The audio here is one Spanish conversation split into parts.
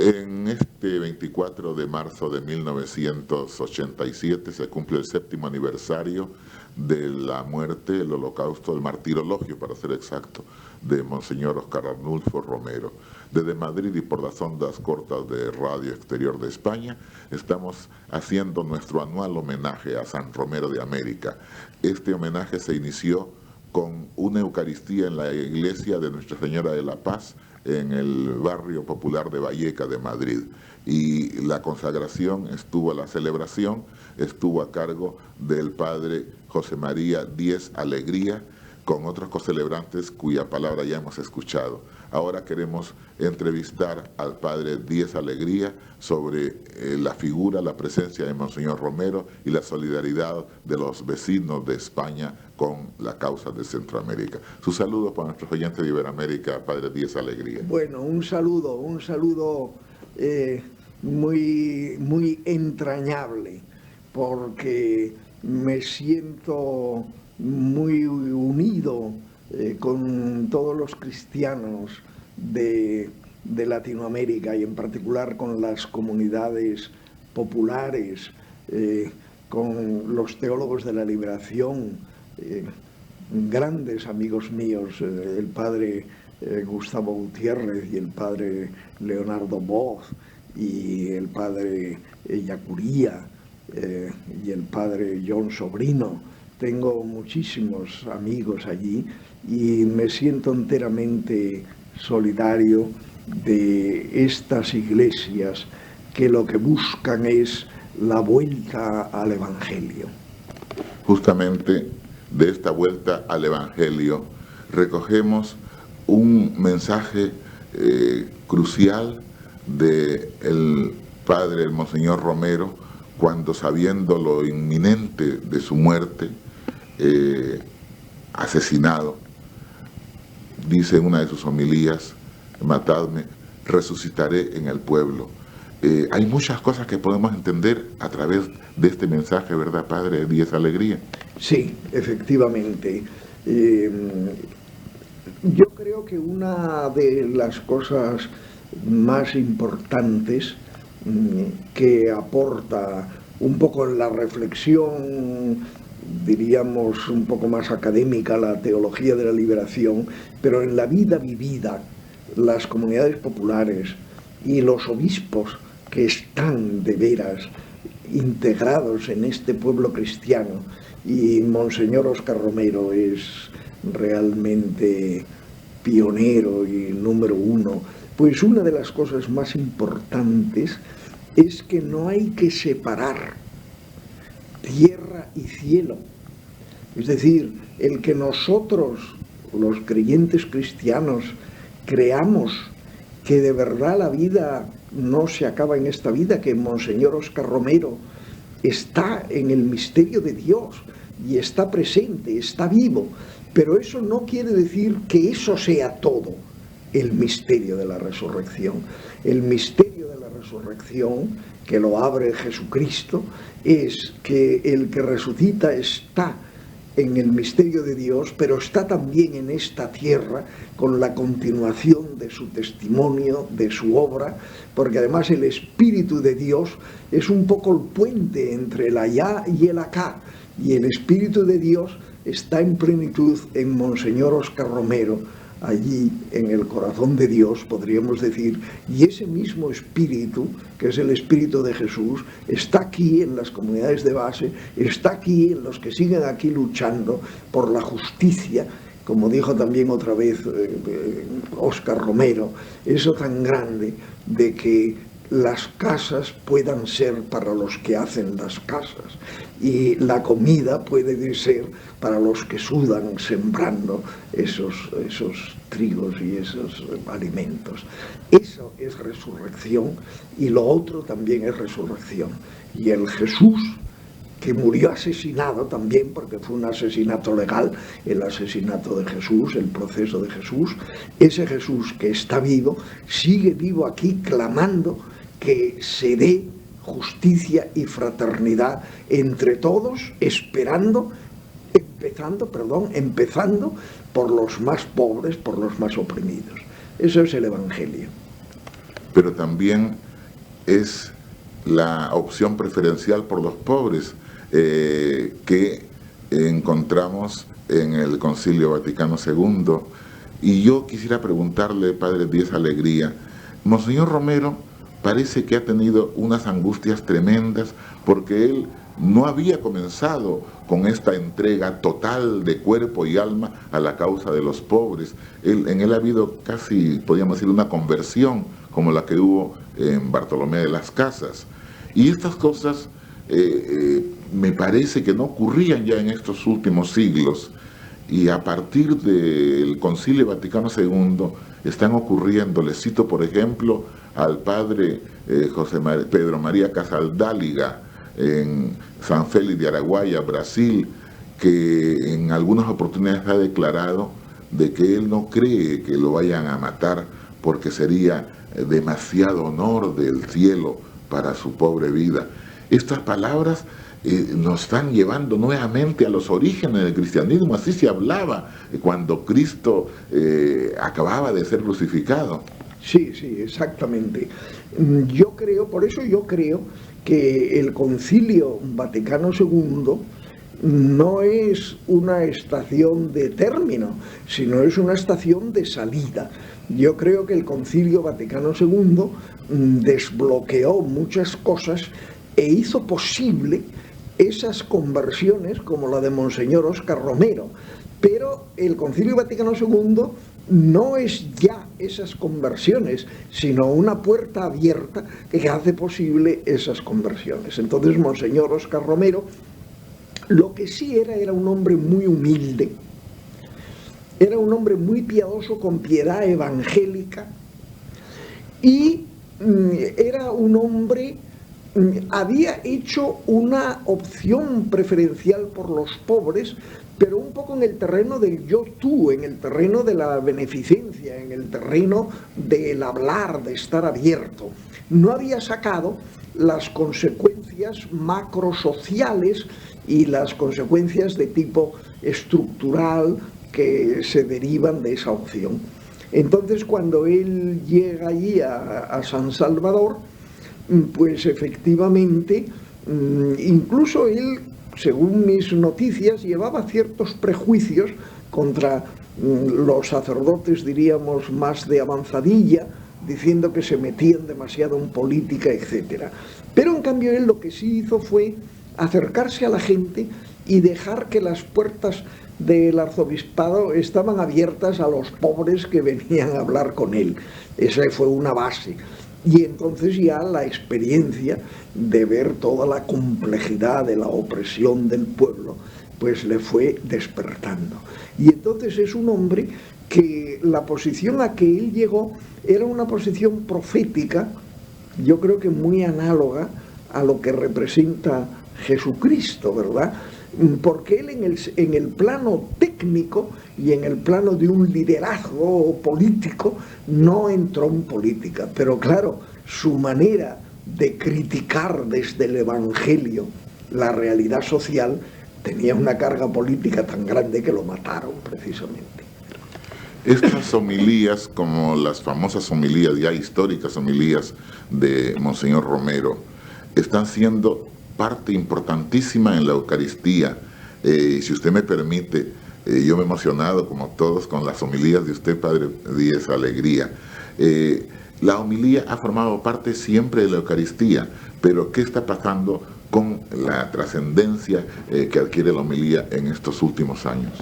En este 24 de marzo de 1987 se cumple el 7º aniversario de la muerte, el holocausto, el martirologio, para ser exacto, de Monseñor Óscar Arnulfo Romero. Desde Madrid y por las ondas cortas de Radio Exterior de España, estamos haciendo nuestro anual homenaje a San Romero de América. Este homenaje se inició con una Eucaristía en la iglesia de Nuestra Señora de la Paz, en el barrio popular de Valleca de Madrid, y la consagración la celebración estuvo a cargo del padre José María Díez Alegría, con otros cocelebrantes cuya palabra ya hemos escuchado. Ahora queremos entrevistar al padre Díez Alegría sobre la figura, la presencia de Monseñor Romero y la solidaridad de los vecinos de España con la causa de Centroamérica. Sus saludos para nuestros oyentes de Iberoamérica, padre Díez Alegría. Bueno, un saludo muy entrañable, porque me siento muy unido con todos los cristianos de Latinoamérica, y en particular con las comunidades populares, con los teólogos de la liberación, grandes amigos míos, el padre Gustavo Gutiérrez y el padre Leonardo Boz y el padre Yacuría y el padre John Sobrino. Tengo muchísimos amigos allí y me siento enteramente solidario de estas iglesias que lo que buscan es la vuelta al Evangelio. Justamente de esta vuelta al Evangelio recogemos un mensaje crucial del padre, el Monseñor Romero, cuando, sabiendo lo inminente de su muerte, asesinado, dice en una de sus homilías: matadme, resucitaré en el pueblo. Hay muchas cosas que podemos entender a través de este mensaje, ¿verdad, padre Díez Alegría? Sí, efectivamente. Yo creo que una de las cosas más importantes que aporta un poco en la reflexión, diríamos un poco más académica, la teología de la liberación, pero en la vida vivida, las comunidades populares y los obispos que están de veras integrados en este pueblo cristiano, y Monseñor Óscar Romero es realmente pionero y número uno, pues una de las cosas más importantes es que no hay que separar tierra y cielo. Es decir, el que nosotros, los creyentes cristianos, creamos que de verdad la vida no se acaba en esta vida, que Monseñor Óscar Romero está en el misterio de Dios y está presente, está vivo, pero eso no quiere decir que eso sea todo el misterio de la resurrección. El misterio de la resurrección, que lo abre Jesucristo, es que el que resucita está en el misterio de Dios, pero está también en esta tierra con la continuación de su testimonio, de su obra, porque además el Espíritu de Dios es un poco el puente entre el allá y el acá, y el Espíritu de Dios está en plenitud en Monseñor Óscar Romero, allí en el corazón de Dios, podríamos decir, y ese mismo espíritu, que es el espíritu de Jesús, está aquí en las comunidades de base, está aquí en los que siguen aquí luchando por la justicia, como dijo también otra vez Óscar Romero, eso tan grande de que las casas puedan ser para los que hacen las casas y la comida puede ser para los que sudan sembrando esos trigos y esos alimentos. Eso es resurrección, y lo otro también es resurrección. Y el Jesús que murió asesinado también, porque fue un asesinato legal, el asesinato de Jesús, el proceso de Jesús, ese Jesús que está vivo, sigue vivo aquí clamando que se dé justicia y fraternidad entre todos, empezando por los más pobres, por los más oprimidos. Eso es el Evangelio. pero también es la opción preferencial por los pobres que encontramos en el Concilio Vaticano II. Y yo quisiera preguntarle, Padre Díez Alegría, Monseñor Romero parece que ha tenido unas angustias tremendas porque él no había comenzado con esta entrega total de cuerpo y alma a la causa de los pobres. En él ha habido casi, podríamos decir, una conversión como la que hubo en Bartolomé de las Casas. Y estas cosas me parece que no ocurrían ya en estos últimos siglos. Y a partir del Concilio Vaticano II están ocurriendo. Les cito, por ejemplo, al padre Pedro María Casaldáliga en San Félix de Araguaia, Brasil, que en algunas oportunidades ha declarado de que él no cree que lo vayan a matar porque sería demasiado honor del cielo para su pobre vida. Estas palabras nos están llevando nuevamente a los orígenes del cristianismo. Así se hablaba cuando Cristo acababa de ser crucificado. Sí, sí, exactamente. Yo creo, por eso yo creo que el Concilio Vaticano II no es una estación de término, sino es una estación de salida. Yo creo que el Concilio Vaticano II desbloqueó muchas cosas e hizo posible esas conversiones como la de Monseñor Óscar Romero. Pero el Concilio Vaticano II no es ya esas conversiones, sino una puerta abierta que hace posible esas conversiones. Entonces, Monseñor Óscar Romero, lo que sí era un hombre muy humilde, era un hombre muy piadoso, con piedad evangélica, y era un hombre, había hecho una opción preferencial por los pobres, pero un poco en el terreno del yo-tú, en el terreno de la beneficencia, en el terreno del hablar, de estar abierto. No había sacado las consecuencias macrosociales y las consecuencias de tipo estructural que se derivan de esa opción. Entonces, cuando él llega allí a San Salvador, pues efectivamente, incluso él, según mis noticias, llevaba ciertos prejuicios contra los sacerdotes, diríamos, más de avanzadilla, diciendo que se metían demasiado en política, etc. Pero en cambio él lo que sí hizo fue acercarse a la gente y dejar que las puertas del arzobispado estaban abiertas a los pobres que venían a hablar con él. Esa fue una base. Y entonces ya la experiencia de ver toda la complejidad de la opresión del pueblo, pues le fue despertando. Y entonces es un hombre que la posición a que él llegó era una posición profética, yo creo que muy análoga a lo que representa Jesucristo, ¿verdad? Porque él en el plano técnico y en el plano de un liderazgo político no entró en política, pero claro, su manera de criticar desde el Evangelio la realidad social tenía una carga política tan grande que lo mataron precisamente. Estas homilías, como las famosas homilías, ya históricas homilías de Monseñor Romero, están siendo parte importantísima en la Eucaristía. Si usted me permite, yo me he emocionado, como todos, con las homilías de usted, Padre Díez Alegría. La homilía ha formado parte siempre de la Eucaristía, pero ¿qué está pasando con la trascendencia que adquiere la homilía en estos últimos años?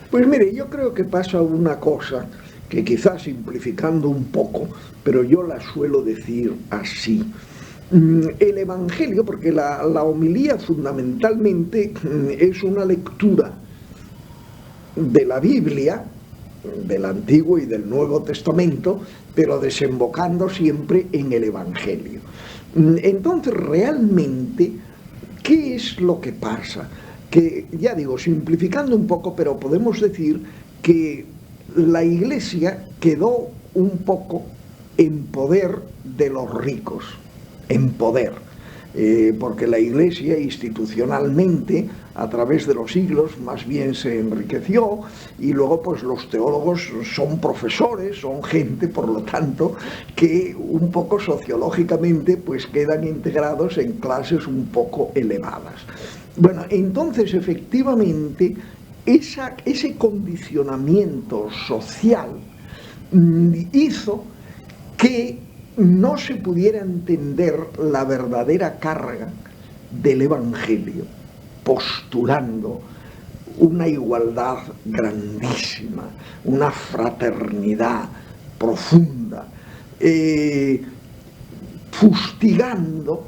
Pues mire, yo creo que pasa una cosa que quizás simplificando un poco, pero yo la suelo decir así. El Evangelio, porque la homilía fundamentalmente es una lectura de la Biblia, del Antiguo y del Nuevo Testamento, pero desembocando siempre en el Evangelio. Entonces, realmente, ¿qué es lo que pasa? Que, ya digo, simplificando un poco, pero podemos decir que la Iglesia quedó un poco en poder de los ricos, en poder. porque la Iglesia institucionalmente a través de los siglos más bien se enriqueció, y luego pues los teólogos son profesores, son gente por lo tanto que un poco sociológicamente pues quedan integrados en clases un poco elevadas. Bueno, entonces efectivamente ese condicionamiento social hizo que no se pudiera entender la verdadera carga del Evangelio, postulando una igualdad grandísima, una fraternidad profunda, fustigando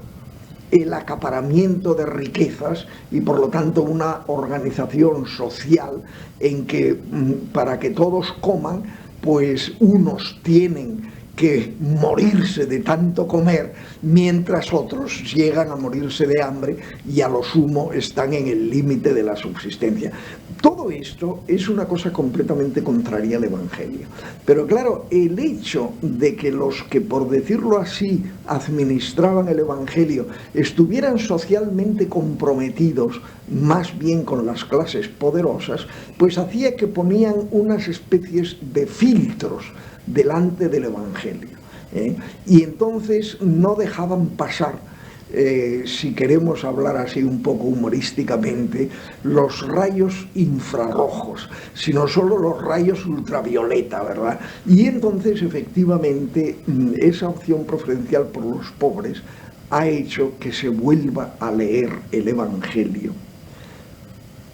el acaparamiento de riquezas y por lo tanto una organización social en que para que todos coman, pues unos tienen que morirse de tanto comer, mientras otros llegan a morirse de hambre y a lo sumo están en el límite de la subsistencia. Todo esto es una cosa completamente contraria al Evangelio. Pero claro, el hecho de que los que, por decirlo así, administraban el Evangelio estuvieran socialmente comprometidos más bien con las clases poderosas, pues hacía que ponían unas especies de filtros delante del Evangelio, y entonces no dejaban pasar, si queremos hablar así un poco humorísticamente, los rayos infrarrojos, sino solo los rayos ultravioleta, ¿verdad? Y entonces efectivamente esa opción preferencial por los pobres ha hecho que se vuelva a leer el Evangelio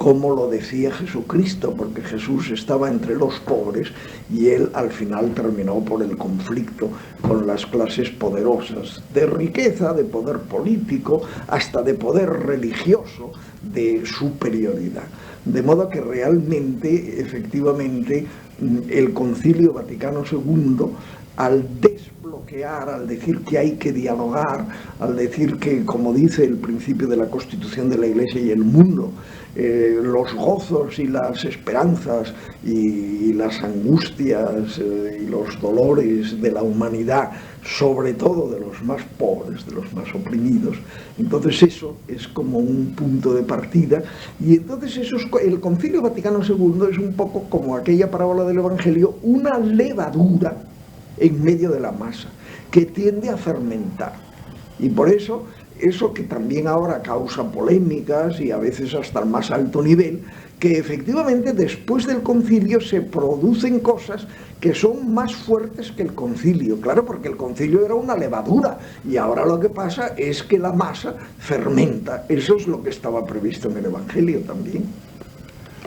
como lo decía Jesucristo, porque Jesús estaba entre los pobres y él al final terminó por el conflicto con las clases poderosas, de riqueza, de poder político, hasta de poder religioso, de superioridad. De modo que realmente, efectivamente, el Concilio Vaticano II, al desbloquear, al decir que hay que dialogar, al decir que, como dice el principio de la Constitución de la Iglesia y el mundo, los gozos y las esperanzas y las angustias y los dolores de la humanidad, sobre todo de los más pobres, de los más oprimidos, entonces eso es como un punto de partida, y entonces el Concilio Vaticano II es un poco como aquella parábola del Evangelio, una levadura en medio de la masa que tiende a fermentar, y por eso que también ahora causa polémicas y a veces hasta el más alto nivel, que efectivamente después del concilio se producen cosas que son más fuertes que el concilio, claro, porque el concilio era una levadura y ahora lo que pasa es que la masa fermenta. Eso es lo que estaba previsto en el Evangelio también.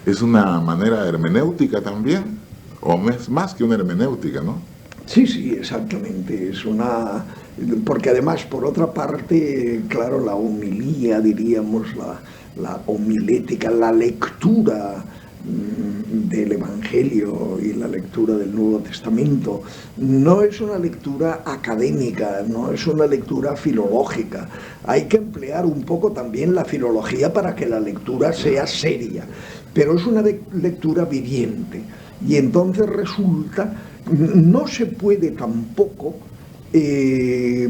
Es una manera hermenéutica también, o es más que una hermenéutica, ¿no? Sí, sí, exactamente, es una... Porque además, por otra parte, claro, la homilía, diríamos, la homilética, la lectura del Evangelio y la lectura del Nuevo Testamento no es una lectura académica, no es una lectura filológica. Hay que emplear un poco también la filología para que la lectura sea seria, pero es una lectura viviente. Y entonces resulta, no se puede tampoco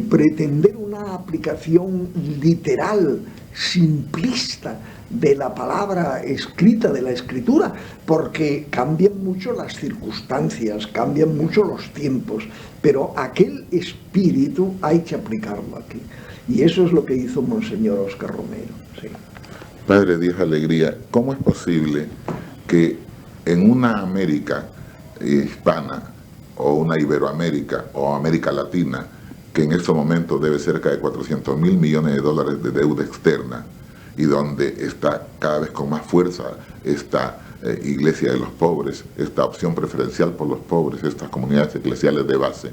pretender una aplicación literal, simplista de la palabra escrita, de la escritura, porque cambian mucho las circunstancias, cambian mucho los tiempos, pero aquel espíritu hay que aplicarlo aquí. Y eso es lo que hizo Monseñor Óscar Romero. Sí. Padre Díaz Alegría, ¿cómo es posible que en una América hispana, o una Iberoamérica, o América Latina, que en estos momentos debe cerca de 400.000 millones de dólares de deuda externa, y donde está cada vez con más fuerza esta Iglesia de los Pobres, esta opción preferencial por los pobres, estas comunidades eclesiales de base,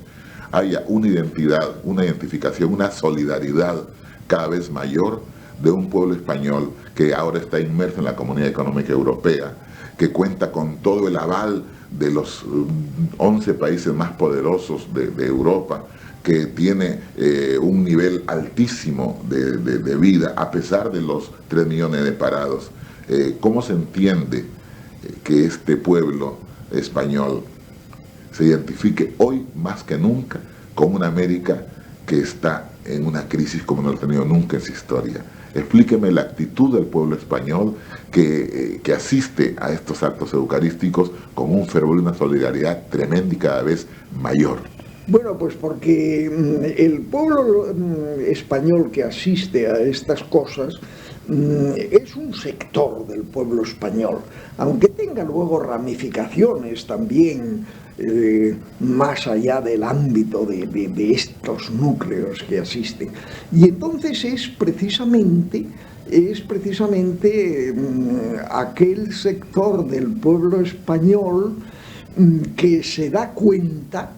haya una identidad, una identificación, una solidaridad cada vez mayor de un pueblo español que ahora está inmerso en la Comunidad Económica Europea, que cuenta con todo el aval de los 11 países más poderosos de Europa, que tiene un nivel altísimo de vida, a pesar de los 3 millones de parados. ¿Cómo se entiende que este pueblo español se identifique hoy más que nunca con una América que está en una crisis como no lo ha tenido nunca en su historia. Explíqueme la actitud del pueblo español que asiste a estos actos eucarísticos con un fervor y una solidaridad tremenda y cada vez mayor. Bueno, pues porque el pueblo español que asiste a estas cosas es un sector del pueblo español, aunque tenga luego ramificaciones también más allá del ámbito de estos núcleos que asisten. Y entonces es precisamente aquel sector del pueblo español que se da cuenta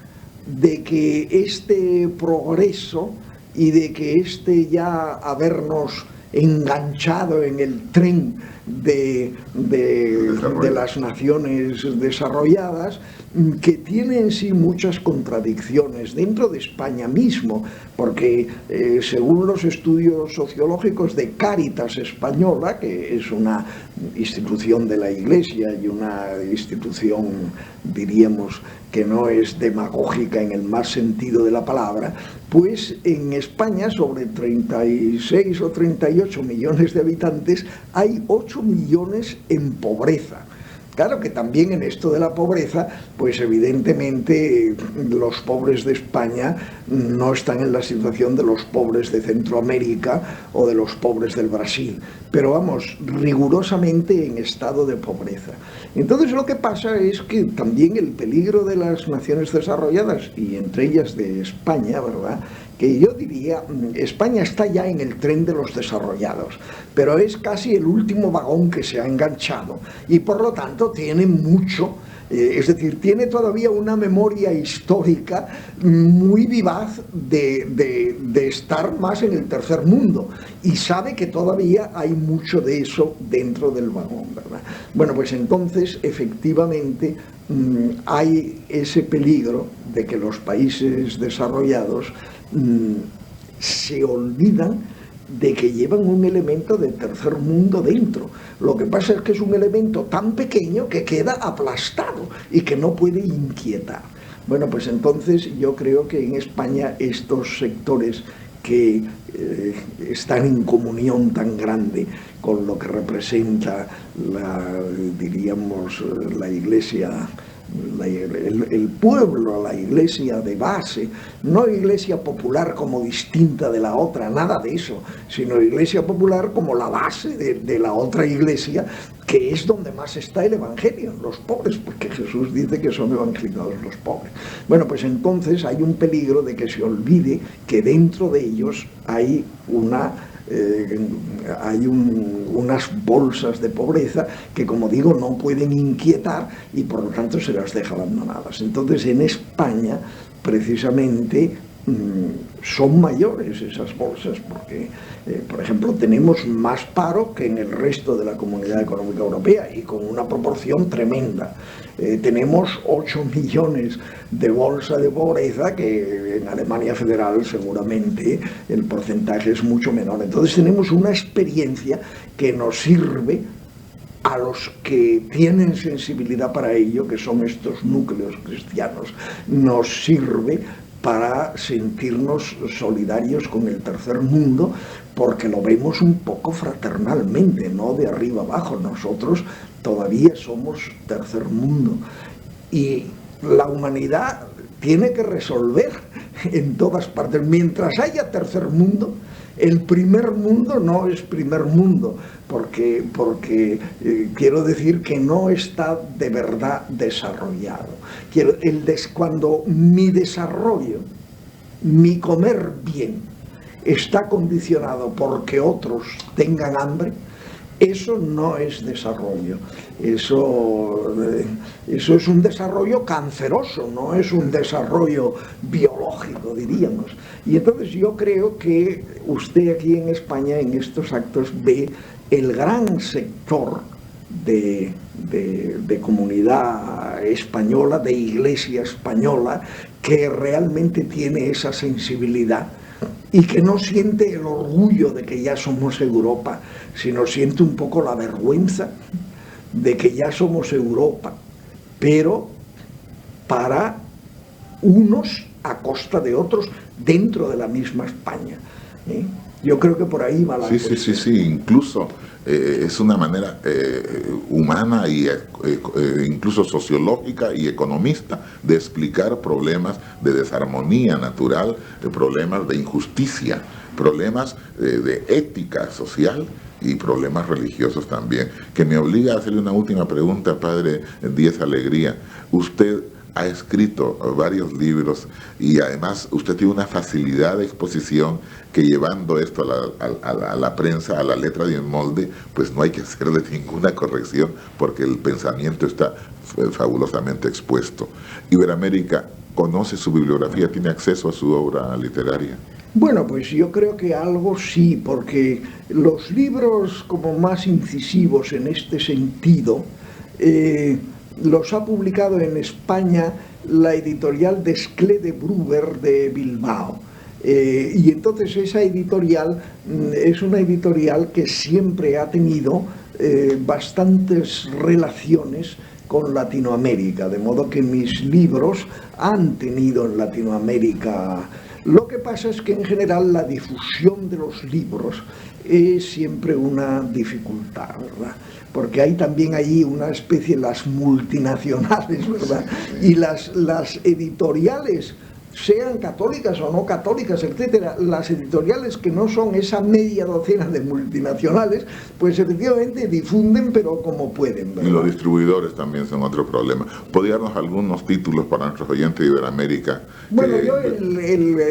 de que este progreso y de que ya habernos enganchado en el tren de las naciones desarrolladas, que tiene en sí muchas contradicciones dentro de España mismo, porque según los estudios sociológicos de Cáritas Española, que es una institución de la Iglesia y una institución, diríamos, que no es demagógica en el más sentido de la palabra, pues en España, sobre 36 o 38 millones de habitantes, hay 8 millones en pobreza. Claro que también en esto de la pobreza, pues evidentemente los pobres de España no están en la situación de los pobres de Centroamérica o de los pobres del Brasil, pero vamos, rigurosamente en estado de pobreza. Entonces lo que pasa es que también el peligro de las naciones desarrolladas, y entre ellas de España, ¿verdad?, que yo diría, España está ya en el tren de los desarrollados, pero es casi el último vagón que se ha enganchado y por lo tanto tiene mucho, es decir, tiene todavía una memoria histórica muy vivaz de estar más en el tercer mundo y sabe que todavía hay mucho de eso dentro del vagón, ¿verdad? Bueno, pues entonces efectivamente hay ese peligro de que los países desarrollados se olvidan de que llevan un elemento de tercer mundo dentro. Lo que pasa es que es un elemento tan pequeño que queda aplastado y que no puede inquietar. Bueno, pues entonces yo creo que en España estos sectores que están en comunión tan grande con lo que representa diríamos, la Iglesia, el pueblo, la iglesia de base, no iglesia popular como distinta de la otra, nada de eso, sino iglesia popular como la base de la otra iglesia, que es donde más está el evangelio, los pobres, porque Jesús dice que son evangelizados los pobres. Bueno, pues entonces hay un peligro de que se olvide que dentro de ellos hay unas bolsas de pobreza que, como digo, no pueden inquietar y por lo tanto se las deja abandonadas. Entonces en España precisamente son mayores esas bolsas porque, por ejemplo, tenemos más paro que en el resto de la Comunidad Económica Europea y con una proporción tremenda. Tenemos 8 millones de bolsa de pobreza, que en Alemania Federal seguramente el porcentaje es mucho menor. Entonces tenemos una experiencia que nos sirve a los que tienen sensibilidad para ello, que son estos núcleos cristianos, nos sirve para sentirnos solidarios con el tercer mundo, porque lo vemos un poco fraternalmente, no de arriba abajo. Nosotros todavía somos tercer mundo y la humanidad tiene que resolver en todas partes. Mientras haya tercer mundo, el primer mundo no es primer mundo, porque quiero decir que no está de verdad desarrollado. Cuando mi desarrollo, mi comer bien, está condicionado porque otros tengan hambre, eso no es desarrollo. Eso es un desarrollo canceroso, no es un desarrollo biológico, diríamos. Y entonces yo creo que usted aquí en España, en estos actos, ve el gran sector de comunidad española, de iglesia española, que realmente tiene esa sensibilidad y que no siente el orgullo de que ya somos Europa, sino siente un poco la vergüenza de que ya somos Europa, pero para unos a costa de otros, dentro de la misma España. Yo creo que por ahí va la cuestión. Sí, incluso es una manera humana y incluso sociológica y economista de explicar problemas de desarmonía natural, problemas de injusticia, problemas de ética social y problemas religiosos también, que me obliga a hacerle una última pregunta, padre Díez Alegría. Usted ha escrito varios libros y además usted tiene una facilidad de exposición que, llevando esto a la prensa, a la letra y en molde, pues no hay que hacerle ninguna corrección porque el pensamiento está fabulosamente expuesto. Iberoamérica conoce su bibliografía, tiene acceso a su obra literaria. Bueno, pues yo creo que algo sí, porque los libros como más incisivos en este sentido los ha publicado en España la editorial Desclée de Bruber de Bilbao. Y entonces esa editorial es una editorial que siempre ha tenido bastantes relaciones con Latinoamérica, de modo que mis libros han tenido en Latinoamérica. Lo que pasa es que en general la difusión de los libros es siempre una dificultad, ¿verdad? Porque hay también allí una especie, las multinacionales, ¿verdad? Y las editoriales, sean católicas o no católicas, etcétera, las editoriales que no son esa media docena de multinacionales, pues efectivamente difunden, pero como pueden, ¿verdad? Y los distribuidores también son otro problema. ¿Podría darnos algunos títulos para nuestros oyentes de Iberoamérica? Bueno, yo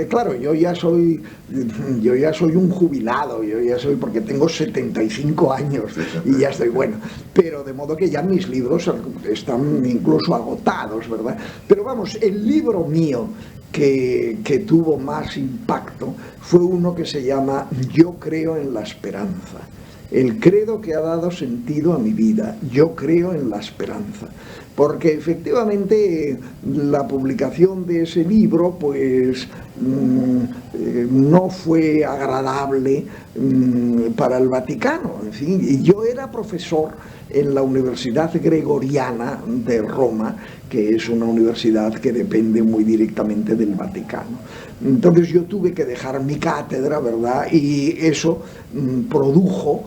claro, yo ya soy un jubilado, yo ya soy, porque tengo 75 años y ya estoy bueno, pero de modo que ya mis libros están incluso agotados, ¿verdad? Pero vamos, el libro mío que tuvo más impacto fue uno que se llama Yo creo en la esperanza. El credo que ha dado sentido a mi vida. Yo creo en la esperanza. Porque efectivamente la publicación de ese libro pues no fue agradable para el Vaticano. En fin, y yo era profesor en la Universidad Gregoriana de Roma, que es una universidad que depende muy directamente del Vaticano. Entonces yo tuve que dejar mi cátedra, ¿verdad? Y eso produjo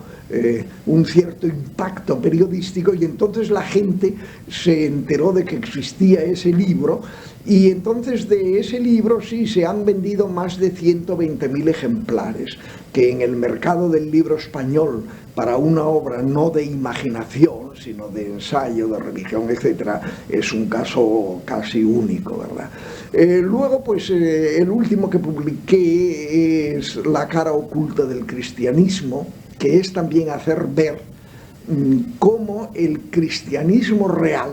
un cierto impacto periodístico, y entonces la gente se enteró de que existía ese libro, y entonces de ese libro sí se han vendido más de 120.000 ejemplares, que en el mercado del libro español, para una obra no de imaginación, sino de ensayo, de religión, etcétera, es un caso casi único, ¿verdad? Luego, pues, el último que publiqué es La cara oculta del cristianismo, que es también hacer ver cómo el cristianismo real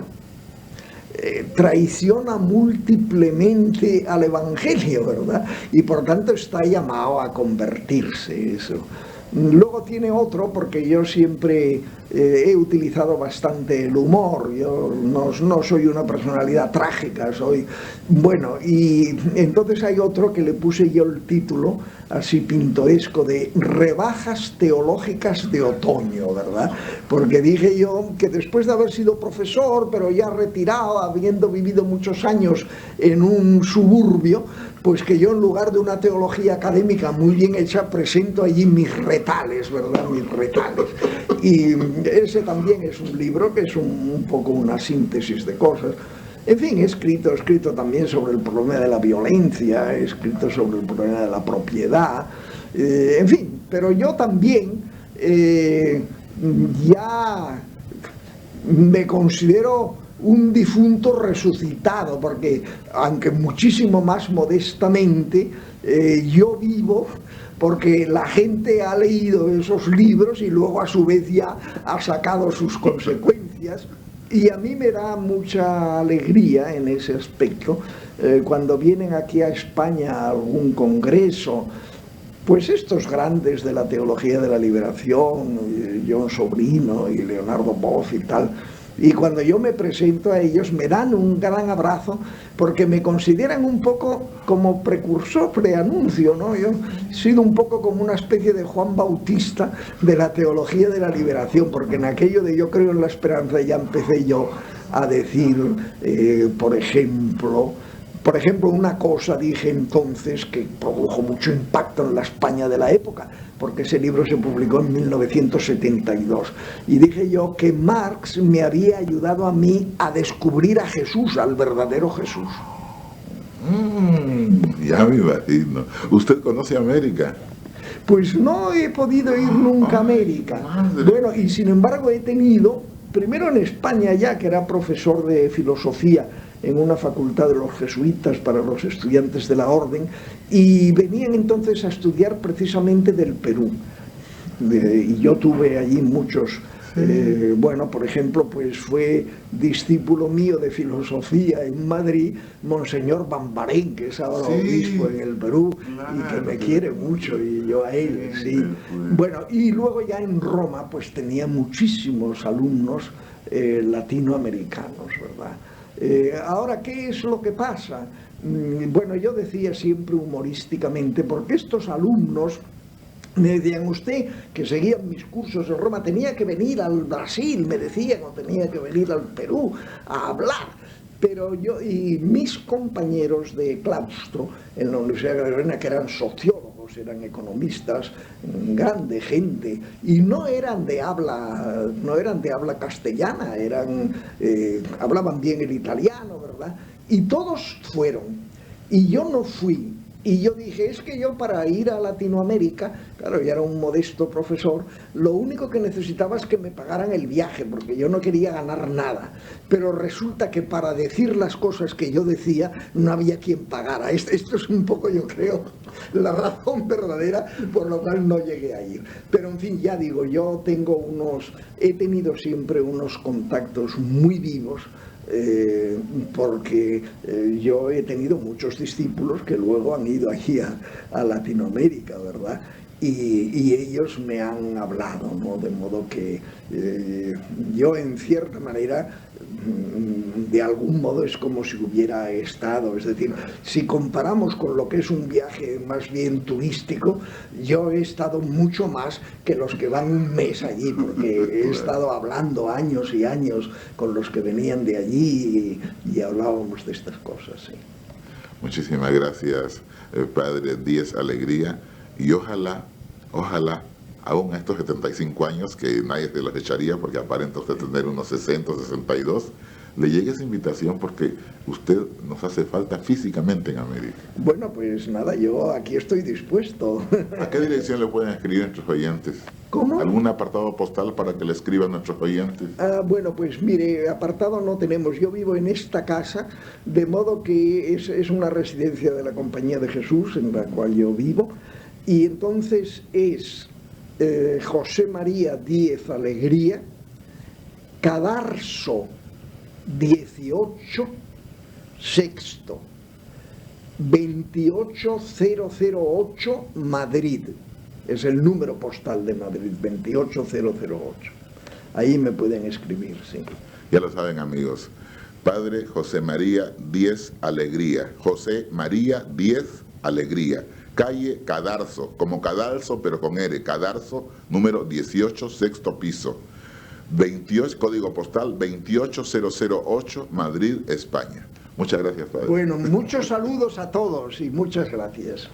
traiciona múltiplemente al Evangelio, ¿verdad? Y por tanto está llamado a convertirse eso. Luego tiene otro, porque yo siempre he utilizado bastante el humor, yo no soy una personalidad trágica, soy bueno, y entonces hay otro que le puse yo el título así pintoresco de Rebajas teológicas de otoño, ¿verdad? Porque dije yo que después de haber sido profesor, pero ya retirado, habiendo vivido muchos años en un suburbio, pues que yo, en lugar de una teología académica muy bien hecha, presento allí mis retales, ¿verdad? Mis retales. Y ese también es un libro que es un poco una síntesis de cosas. En fin, he escrito también sobre el problema de la violencia, he escrito sobre el problema de la propiedad, en fin, pero yo también ya me considero un difunto resucitado, porque aunque muchísimo más modestamente, yo vivo porque la gente ha leído esos libros y luego a su vez ya ha sacado sus consecuencias, y a mí me da mucha alegría en ese aspecto cuando vienen aquí a España a algún congreso, pues estos grandes de la teología de la liberación, John Sobrino y Leonardo Boff y tal. Y cuando yo me presento a ellos me dan un gran abrazo, porque me consideran un poco como precursor, preanuncio, ¿no? Yo he sido un poco como una especie de Juan Bautista de la teología de la liberación, porque en aquello de Yo creo en la esperanza ya empecé yo a decir, por ejemplo, Por ejemplo, una cosa dije entonces que produjo mucho impacto en la España de la época, porque ese libro se publicó en 1972. Y dije yo que Marx me había ayudado a mí a descubrir a Jesús, al verdadero Jesús. Ya me imagino. ¿Usted conoce América? Pues no he podido ir nunca a América. Madre. Bueno, y sin embargo he tenido, primero en España ya, que era profesor de filosofía en una facultad de los jesuitas para los estudiantes de la orden, y venían entonces a estudiar precisamente del Perú. Y yo tuve allí muchos, bueno, por ejemplo, pues fue discípulo mío de filosofía en Madrid, Monseñor Bambarén, que es ahora obispo en el Perú, y que me quiere mucho, y yo a él, sí. Bueno, y luego ya en Roma, pues tenía muchísimos alumnos latinoamericanos, ¿verdad? Ahora, ¿qué es lo que pasa? Bueno, yo decía siempre humorísticamente, porque estos alumnos me decían, usted que seguían mis cursos en Roma tenía que venir al Brasil, me decían, o tenía que venir al Perú a hablar. Pero yo y mis compañeros de claustro en la Universidad Gregoriana, que eran sociólogos, eran economistas, grande gente, y no eran de habla castellana, hablaban bien el italiano, ¿verdad? Y todos fueron, y yo no fui. Y yo dije, es que yo para ir a Latinoamérica, claro, ya era un modesto profesor, lo único que necesitaba es que me pagaran el viaje, porque yo no quería ganar nada. Pero resulta que para decir las cosas que yo decía, no había quien pagara. Esto es un poco, yo creo, la razón verdadera por la cual no llegué a ir. Pero en fin, ya digo, yo he tenido siempre unos contactos muy vivos, porque yo he tenido muchos discípulos que luego han ido allí a Latinoamérica, ¿verdad? Y ellos me han hablado, ¿no? De modo que yo en cierta manera, de algún modo es como si hubiera estado, es decir, si comparamos con lo que es un viaje más bien turístico, yo he estado mucho más que los que van un mes allí, porque he estado hablando años y años con los que venían de allí y hablábamos de estas cosas, sí. Muchísimas gracias, Padre Díez Alegría, y ojalá, aún a estos 75 años, que nadie se los echaría porque aparenta usted tener unos 60 o 62, le llegue esa invitación porque usted nos hace falta físicamente en América. Bueno, pues nada, yo aquí estoy dispuesto. ¿A qué dirección le pueden escribir nuestros oyentes? ¿Cómo? ¿Algún apartado postal para que le escriban nuestros oyentes? Bueno, pues mire, apartado no tenemos. Yo vivo en esta casa, de modo que es una residencia de la Compañía de Jesús en la cual yo vivo, y entonces es José María Díez Alegría, Cadarso 18, sexto, 28008, Madrid. Es el número postal de Madrid, 28008. Ahí me pueden escribir, sí. Ya lo saben, amigos. Padre José María Díez Alegría. José María Díez Alegría. Calle Cadarso, como Cadalso, pero con R. Cadarso, número 18, sexto piso. 28, código postal 28008, Madrid, España. Muchas gracias, Padre. Bueno, muchos saludos a todos y muchas gracias.